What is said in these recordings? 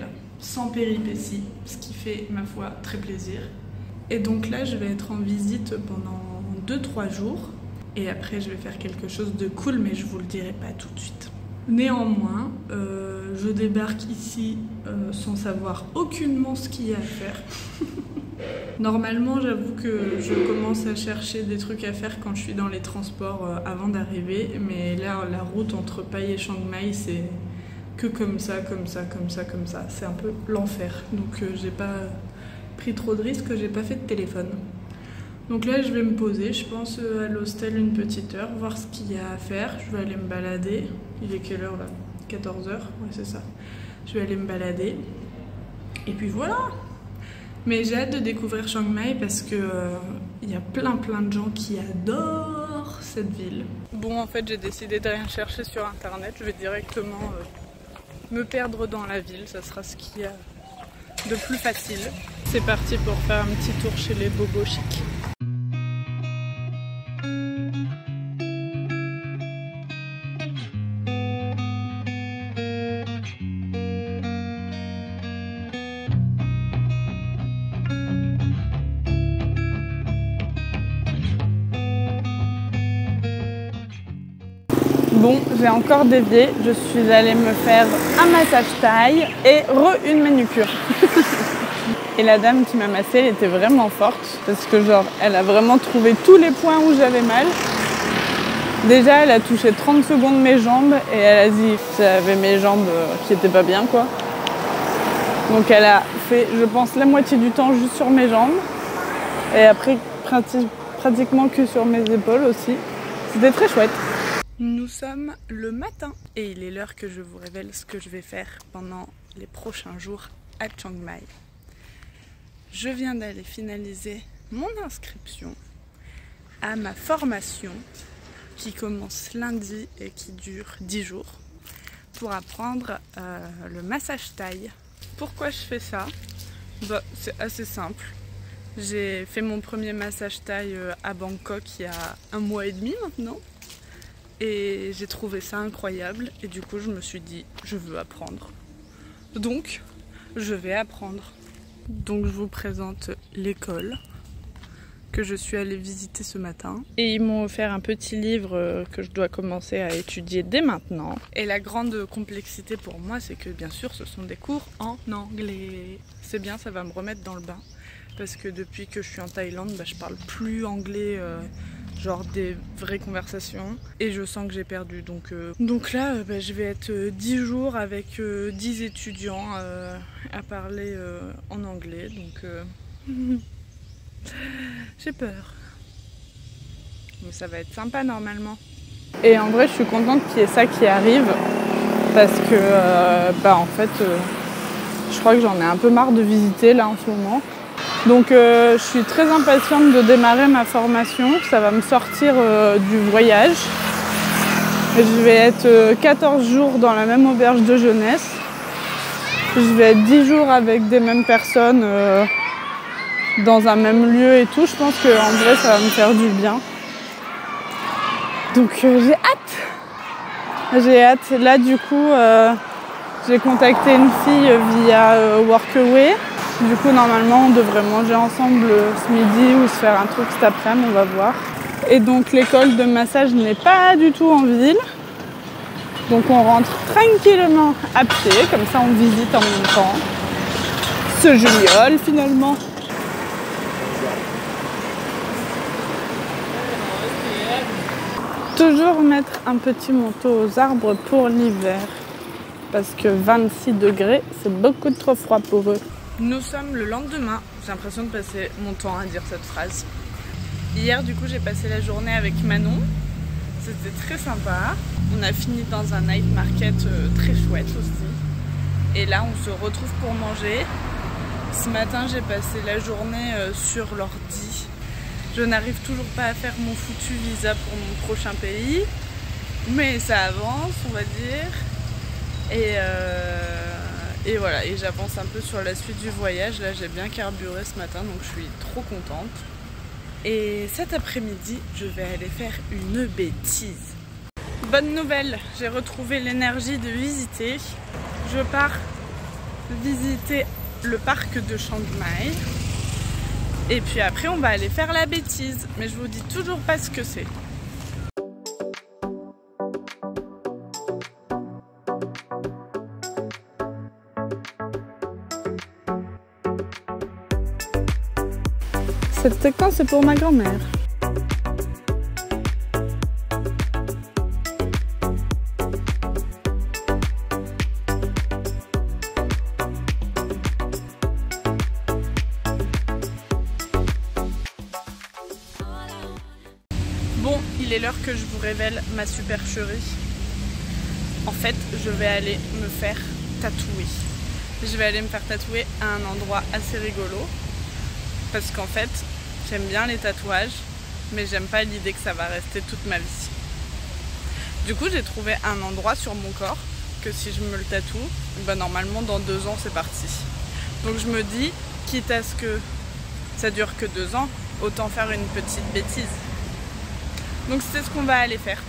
hôtel, sans péripéties, ce qui fait, ma foi, très plaisir. Et donc là, je vais être en visite pendant 2-3 jours. Et après, je vais faire quelque chose de cool, mais je vous le dirai pas tout de suite. Néanmoins, je débarque ici sans savoir aucunement ce qu'il y a à faire. Normalement, j'avoue que je commence à chercher des trucs à faire quand je suis dans les transports avant d'arriver. Mais là, la route entre Paille et Chiang Mai, c'est que comme ça. C'est un peu l'enfer. Donc j'ai pas pris trop de risques, j'ai pas fait de téléphone. Donc là, je vais me poser, je pense à l'hostel une petite heure, voir ce qu'il y a à faire. Je vais aller me balader. Il est quelle heure là? 14h? Ouais, c'est ça. Je vais aller me balader. Et puis voilà. Mais j'ai hâte de découvrir Chiang Mai parce que il y a plein de gens qui adorent cette ville. Bon, en fait, j'ai décidé de rien chercher sur internet. Je vais directement me perdre dans la ville. Ça sera ce qu'il y a de plus facile. C'est parti pour faire un petit tour chez les bobos chics. Bon, j'ai encore dévié, je suis allée me faire un massage taille et une manucure. Et la dame qui m'a massée, elle était vraiment forte parce que genre, elle a vraiment trouvé tous les points où j'avais mal. Déjà, elle a touché 30 secondes mes jambes et elle a dit que j'avais mes jambes qui étaient pas bien quoi. Donc elle a fait, je pense, la moitié du temps juste sur mes jambes et après pratiquement que sur mes épaules aussi. C'était très chouette. Nous sommes le matin et il est l'heure que je vous révèle ce que je vais faire pendant les prochains jours à Chiang Mai. Je viens d'aller finaliser mon inscription à ma formation qui commence lundi et qui dure 10 jours pour apprendre le massage thaï. Pourquoi je fais ça? C'est assez simple. J'ai fait mon premier massage thaï à Bangkok il y a 1 mois et demi maintenant. Et j'ai trouvé ça incroyable et du coup je me suis dit je veux apprendre. Donc je vais apprendre. Donc je vous présente l'école que je suis allée visiter ce matin. Et ils m'ont offert un petit livre que je dois commencer à étudier dès maintenant. Et la grande complexité pour moi c'est que bien sûr ce sont des cours en anglais. C'est bien, ça va me remettre dans le bain. Parce que depuis que je suis en Thaïlande, je parle plus anglais. Genre des vraies conversations et je sens que j'ai perdu donc là je vais être 10 jours avec 10 étudiants à parler en anglais donc j'ai peur mais ça va être sympa normalement. Et en vrai je suis contente qu'il y ait ça qui arrive parce que en fait je crois que j'en ai un peu marre de visiter là en ce moment. Donc je suis très impatiente de démarrer ma formation, ça va me sortir du voyage. Je vais être 14 jours dans la même auberge de jeunesse. Je vais être 10 jours avec des mêmes personnes dans un même lieu et tout. Je pense qu'en vrai ça va me faire du bien. Donc j'ai hâte. J'ai hâte. Là du coup j'ai contacté une fille via Workaway. Du coup, normalement, on devrait manger ensemble ce midi ou se faire un truc cet après-midi, on va voir. Et donc, l'école de massage n'est pas du tout en ville. Donc, on rentre tranquillement à pied, comme ça, on visite en même temps. C'est génial, finalement. Toujours mettre un petit manteau aux arbres pour l'hiver. Parce que 26 degrés, c'est beaucoup trop froid pour eux. Nous sommes le lendemain, j'ai l'impression de passer mon temps à dire cette phrase. Hier du coup j'ai passé la journée avec Manon, c'était très sympa. On a fini dans un night market très chouette aussi. Et là on se retrouve pour manger. Ce matin j'ai passé la journée sur l'ordi. Je n'arrive toujours pas à faire mon foutu visa pour mon prochain pays. Mais ça avance on va dire. Et voilà, et j'avance un peu sur la suite du voyage. Là, j'ai bien carburé ce matin, donc je suis trop contente. Et cet après-midi, je vais aller faire une bêtise. Bonne nouvelle, j'ai retrouvé l'énergie de visiter. Je pars visiter le parc de Chiang Mai. Et puis après on va aller faire la bêtise. Mais je vous dis toujours pas ce que c'est. Cette séquence est pour ma grand-mère. Bon, il est l'heure que je vous révèle ma supercherie. En fait, je vais aller me faire tatouer. Je vais aller me faire tatouer à un endroit assez rigolo. Parce qu'en fait, j'aime bien les tatouages, mais j'aime pas l'idée que ça va rester toute ma vie. Du coup, j'ai trouvé un endroit sur mon corps que si je me le tatoue, bah normalement dans 2 ans c'est parti. Donc je me dis, quitte à ce que ça dure que 2 ans, autant faire une petite bêtise. Donc c'est ce qu'on va aller faire.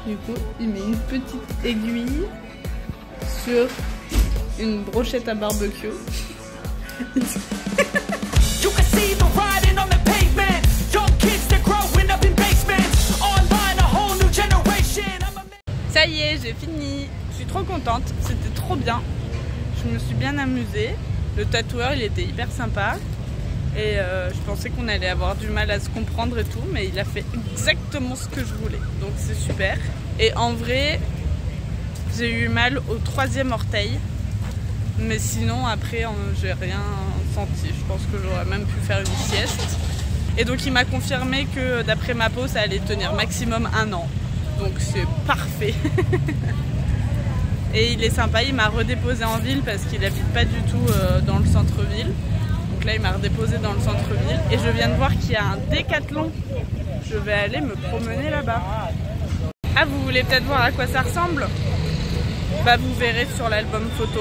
Du coup, il met une petite aiguille sur une brochette à barbecue. Ça y est, j'ai fini. Je suis trop contente, c'était trop bien. Je me suis bien amusée. Le tatoueur, il était hyper sympa. Et je pensais qu'on allait avoir du mal à se comprendre et tout, mais il a fait exactement ce que je voulais. Donc c'est super. Et en vrai, j'ai eu mal au 3e orteil. Mais sinon, après, j'ai rien senti. Je pense que j'aurais même pu faire une sieste. Et donc il m'a confirmé que d'après ma peau, ça allait tenir maximum 1 an. Donc c'est parfait. Et il est sympa, il m'a redéposé en ville parce qu'il habite pas du tout dans le centre-ville. Donc là il m'a redéposé dans le centre-ville. Et je viens de voir qu'il y a un décathlon. Je vais aller me promener là-bas. Ah, vous voulez peut-être voir à quoi ça ressemble? Bah vous verrez sur l'album photo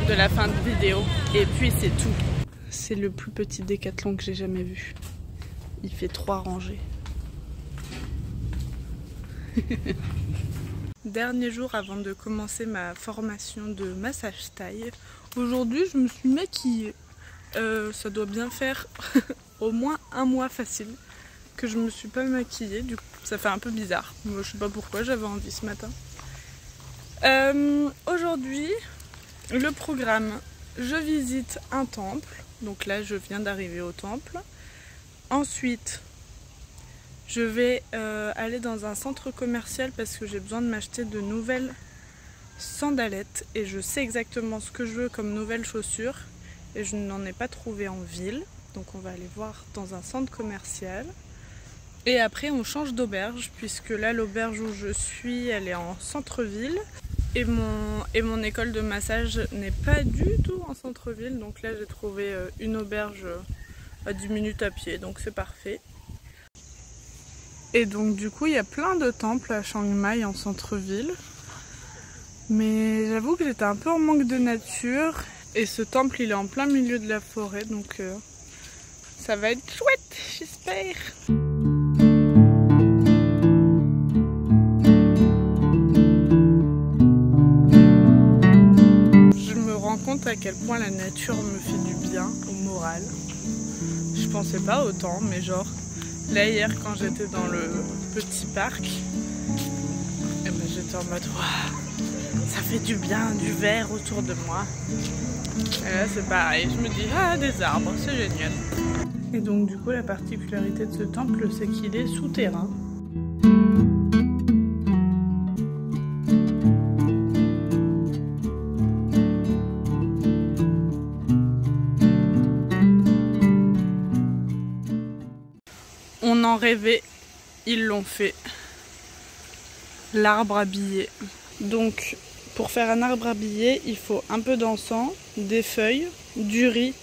de la fin de vidéo. Et puis c'est tout. C'est le plus petit décathlon que j'ai jamais vu. Il fait 3 rangées. Dernier jour avant de commencer ma formation de massage thaï. Aujourd'hui je me suis maquillée. Ça doit bien faire au moins 1 mois facile que je me suis pas maquillée. Du coup ça fait un peu bizarre. Moi, je sais pas pourquoi, j'avais envie ce matin. Aujourd'hui le programme, je visite un temple. Donc là je viens d'arriver au temple. Ensuite je vais aller dans un centre commercial parce que j'ai besoin de m'acheter de nouvelles sandalettes et je sais exactement ce que je veux comme nouvelles chaussures et je n'en ai pas trouvé en ville. Donc on va aller voir dans un centre commercial et après on change d'auberge puisque là l'auberge où je suis elle est en centre-ville et mon école de massage n'est pas du tout en centre-ville. Donc là j'ai trouvé une auberge à 10 minutes à pied, donc c'est parfait. Et donc du coup il y a plein de temples à Chiang Mai en centre-ville. Mais j'avoue que j'étais un peu en manque de nature. Et ce temple il est en plein milieu de la forêt. Donc ça va être chouette, j'espère. Je me rends compte à quel point la nature me fait du bien au moral. Je pensais pas autant, mais genre... Là hier quand j'étais dans le petit parc, et ben, j'étais en mode waouh, ça fait du bien, du vert autour de moi. Et là c'est pareil, je me dis ah des arbres, c'est génial. Et donc du coup la particularité de ce temple c'est qu'il est souterrain. On en rêvait, ils l'ont fait. L'arbre à billets. Donc, pour faire un arbre à billets, il faut un peu d'encens, des feuilles, du riz,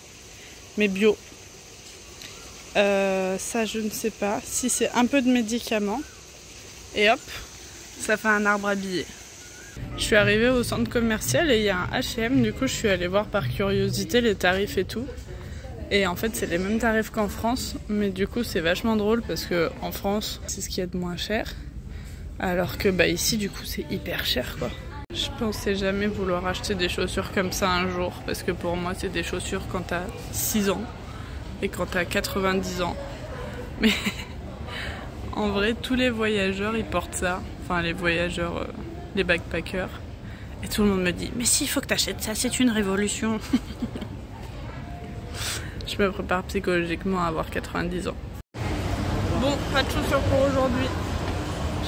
mais bio. Ça, je ne sais pas. Si c'est un peu de médicaments. Et hop, ça fait un arbre à billets. Je suis arrivée au centre commercial et il y a un H&M. Du coup, je suis allée voir par curiosité les tarifs et tout. Et en fait c'est les mêmes tarifs qu'en France, mais du coup c'est vachement drôle parce que en France c'est ce qu'il y a de moins cher. Alors que bah ici du coup c'est hyper cher quoi. Je pensais jamais vouloir acheter des chaussures comme ça un jour, parce que pour moi c'est des chaussures quand t'as 6 ans et quand t'as 90 ans. Mais en vrai tous les voyageurs ils portent ça, enfin les voyageurs, les backpackers. Et tout le monde me dit mais si, il faut que t'achètes ça, c'est une révolution. Je me prépare psychologiquement à avoir 90 ans. Bon, pas de chaussures pour aujourd'hui.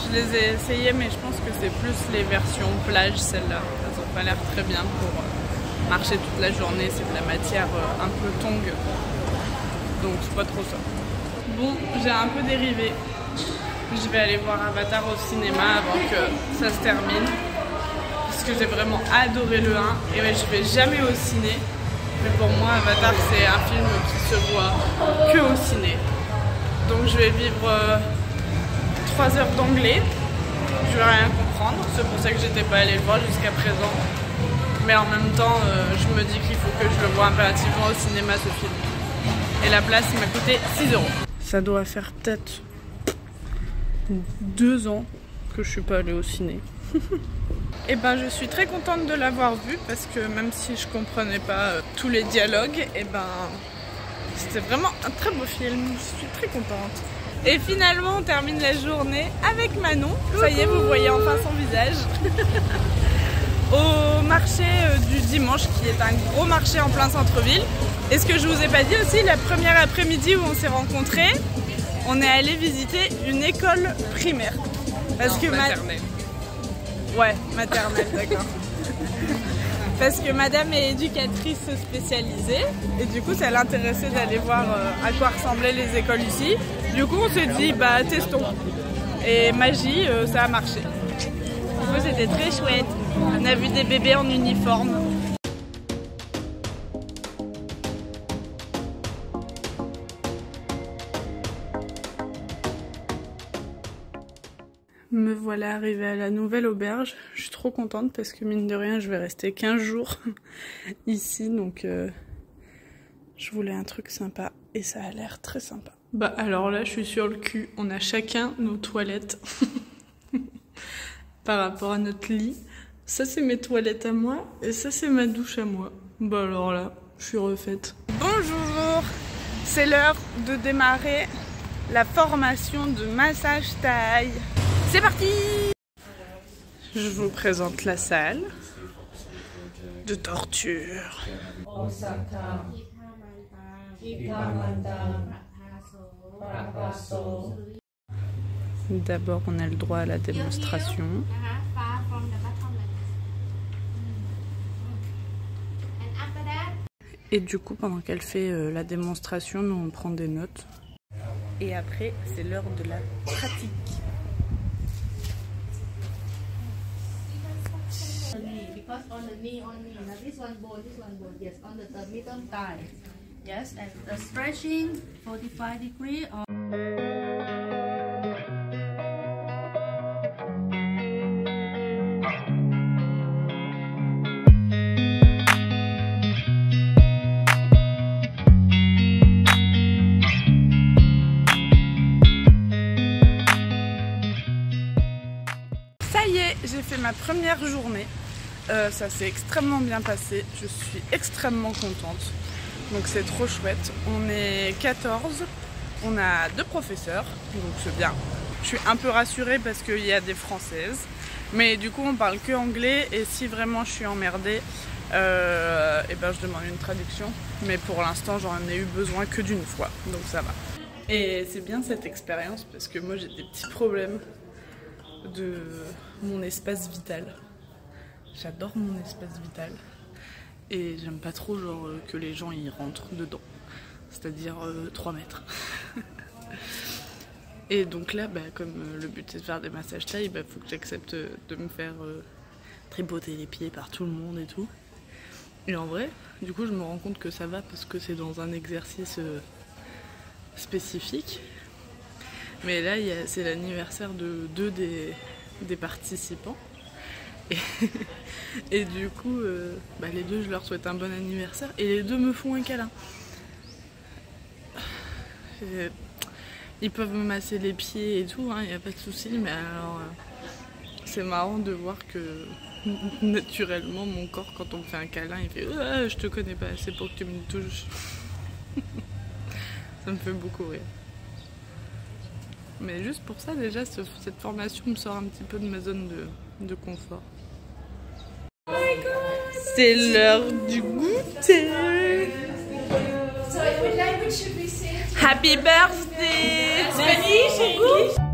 Je les ai essayées, mais je pense que c'est plus les versions plage, celles-là. Elles ont pas l'air très bien pour marcher toute la journée. C'est de la matière un peu tongue. Donc c'est pas trop ça. Bon, j'ai un peu dérivé. Je vais aller voir Avatar au cinéma avant que ça se termine. Parce que j'ai vraiment adoré le 1. Et ouais, je vais jamais au ciné. Mais pour moi, Avatar, c'est un film qui se voit que au ciné. Donc je vais vivre 3 heures d'anglais. Je vais rien comprendre. C'est pour ça que j'étais pas allée le voir jusqu'à présent. Mais en même temps, je me dis qu'il faut que je le voie impérativement au cinéma, ce film. Et la place m'a coûté 6 €. Ça doit faire peut-être 2 ans que je suis pas allée au ciné. Et ben je suis très contente de l'avoir vu parce que même si je comprenais pas tous les dialogues, et ben c'était vraiment un très beau film, je suis très contente. Et finalement on termine la journée avec Manon, ça y est vous voyez enfin son visage. Au marché du dimanche qui est un gros marché en plein centre-ville. Et ce que je vous ai pas dit aussi, la première après-midi où on s'est rencontrés, on est allé visiter une école primaire. Parce que maternelle. Ouais, maternelle, d'accord. Parce que madame est éducatrice spécialisée et du coup ça l'intéressait d'aller voir à quoi ressemblaient les écoles ici. Du coup on s'est dit bah testons. Et magie, ça a marché. Du coup c'était très chouette. On a vu des bébés en uniforme. Me voilà arrivée à la nouvelle auberge. Je suis trop contente parce que mine de rien, je vais rester 15 jours ici. Donc je voulais un truc sympa et ça a l'air très sympa. Bah alors là, je suis sur le cul. On a chacun nos toilettes par rapport à notre lit. Ça, c'est mes toilettes à moi et ça, c'est ma douche à moi. Bah alors là, je suis refaite. Bonjour! C'est l'heure de démarrer la formation de massage thaï. C'est parti! Je vous présente la salle de torture. D'abord, on a le droit à la démonstration. Et du coup, pendant qu'elle fait la démonstration, nous on prend des notes. Et après, c'est l'heure de la pratique. Because on the knee only, now this one bone, yes, on the middle thigh, yes, and the stretching 45 degrees. Ça y est, j'ai fait ma première journée. Ça s'est extrêmement bien passé, je suis extrêmement contente, donc c'est trop chouette. On est 14, on a 2 professeurs, donc c'est bien. Je suis un peu rassurée parce qu'il y a des françaises, mais du coup on parle que anglais et si vraiment je suis emmerdée, et ben je demande une traduction, mais pour l'instant j'en ai eu besoin que d'une fois, donc ça va. Et c'est bien cette expérience parce que moi j'ai des petits problèmes de mon espace vital. J'adore mon espace vital et j'aime pas trop genre que les gens y rentrent dedans, c'est-à-dire 3 mètres. Et donc là, bah, comme le but c'est de faire des massages thaï, bah, faut que j'accepte de me faire tripoter les pieds par tout le monde et tout. Et en vrai, du coup je me rends compte que ça va parce que c'est dans un exercice spécifique. Mais là c'est l'anniversaire de 2 des participants. Et du coup, bah les 2 je leur souhaite un bon anniversaire et les 2 me font un câlin. Ils peuvent me masser les pieds et tout, hein, y a pas de souci, mais alors C'est marrant de voir que naturellement mon corps, quand on me fait un câlin, il fait je te connais pas assez pour que tu me touches. Ça me fait beaucoup rire. Mais juste pour ça déjà, cette formation me sort un petit peu de ma zone de confort. C'est l'heure du goûter. Happy birthday! Spanish, English.